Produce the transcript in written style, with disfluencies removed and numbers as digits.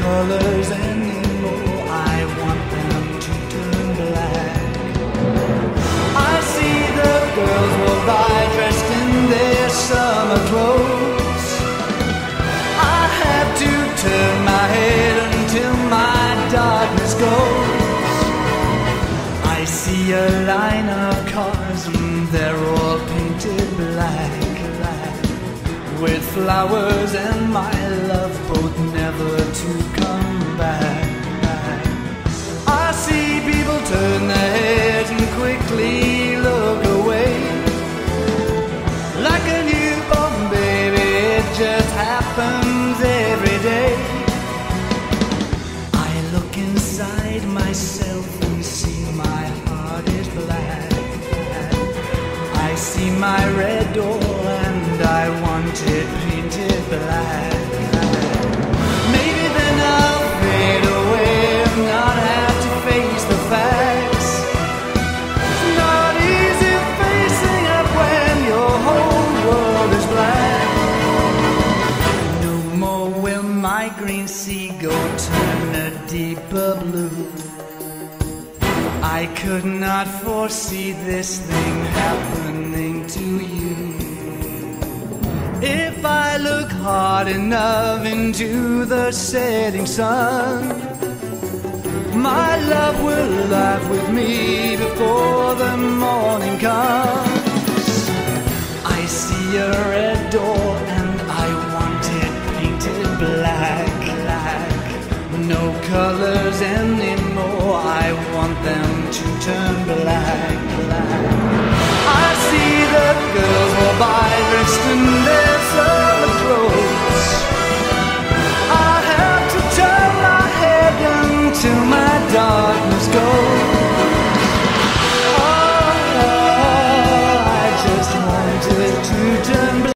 colors anymore. I want them to turn black. I see the girls walk by dressed in their summer clothes. I have to turn my head until my darkness goes. I see a line of cars and they're all painted black, with flowers and my love both never to come back. I see people turn their heads and quickly look away. Like a newborn baby, it just happens every day. I look inside myself and see my heart is black. I see my red door and I want it painted black. Maybe then I'll fade away and not have to face the facts. It's not easy facing up when your whole world is black. No more will my green seagull turn a deeper blue. I could not foresee this thing happening to you. If I look hard enough into the setting sun, my love will laugh with me before the morning comes. I see a red door and I want it painted black. No colors anymore, I want them